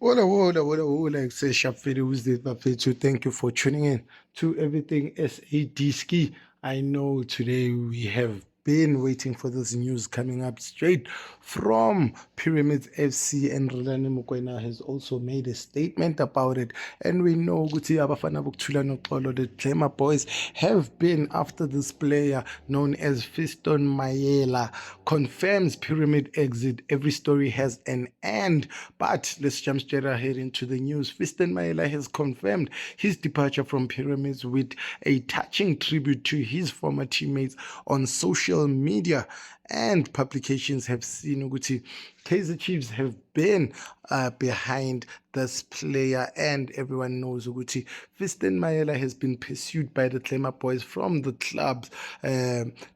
Hola, say Shapfiri, who's this Bafetu? Thank you for tuning in to Everything SAD Ski. I know today we have been waiting for this news coming up straight from Pyramids FC, and Relani Mukwena has also made a statement about it. And we know Guti Abafana Buktula Nokolo, the Glamour Boys, have been after this player known as Fiston Mayela. Confirms Pyramid exit. Every story has an end. But let's jump straight ahead into the news. Fiston Mayela has confirmed his departure from Pyramids with a touching tribute to his former teammates on social media. And publications have seen Uguti Kaizer Chiefs have been behind this player, and everyone knows Uguti Fiston Mayela has been pursued by the Glamour Boys from the club's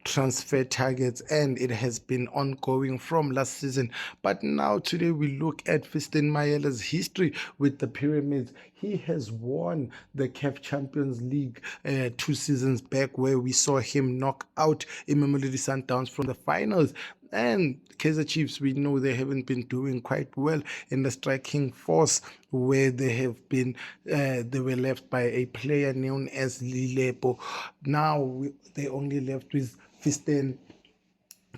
transfer targets, and it has been ongoing from last season. But now today we look at Fiston Mayela's history with the Pyramids. He has won the CAF Champions League 2 seasons back, where we saw him knock out Mamelodi Sundowns from the finals. And Kaizer Chiefs, we know they haven't been doing quite well in the striking force, where they were left by a player known as Lilepo. Now they only left with Fiston.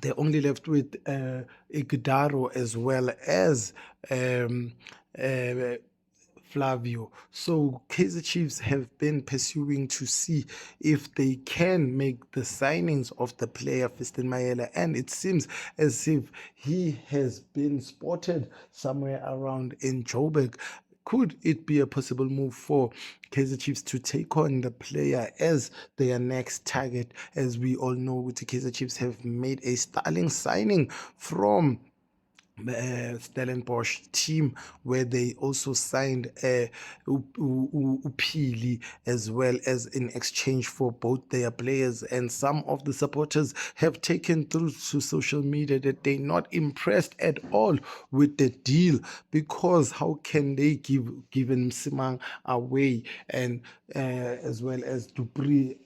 They're only left with Igdaro as well as uh, Flavio. So Kaizer Chiefs have been pursuing to see if they can make the signings of the player Fiston Mayela, and it seems as if he has been spotted somewhere around in Joburg. Could it be a possible move for Kaizer Chiefs to take on the player as their next target? As we all know, the Kaizer Chiefs have made a sterling signing from Stellenbosch team, where they also signed Upili as well, as in exchange for both their players. And some of the supporters have taken through to social media that they're not impressed at all with the deal, because how can they give Simang away, and as well as Dupree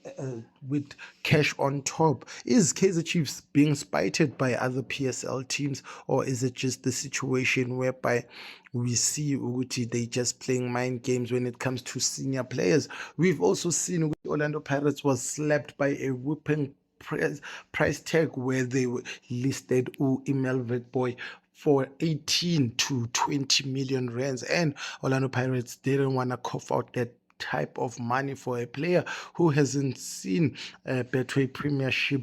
with cash on top? Is Kaizer Chiefs being spited by other PSL teams, or is it just the situation whereby we see Uguti they just playing mind games when it comes to senior players? We've also seen Orlando Pirates was slapped by a whooping price tag, where they listed Emil Boy for 18 to 20 million rands, and Orlando Pirates didn't want to cough out that type of money for a player who hasn't seen Betway Premiership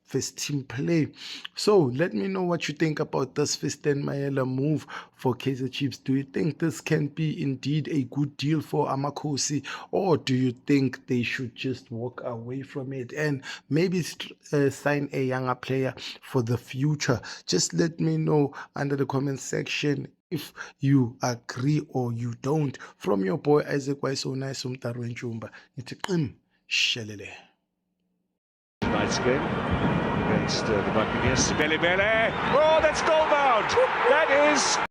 first team play. So let me know what you think about this Fiston Mayela move for Kaizer Chiefs. Do you think this can be indeed a good deal for Amakosi, or do you think they should just walk away from it and maybe sign a younger player for the future? Just let me know under the comment section if you agree or you don't. From your boy Isaac Waisonai Sumtarwen Jumba. Shelele. Tonight's game against the Buccaneers. Billy Bele. Oh, that's goal bound. That is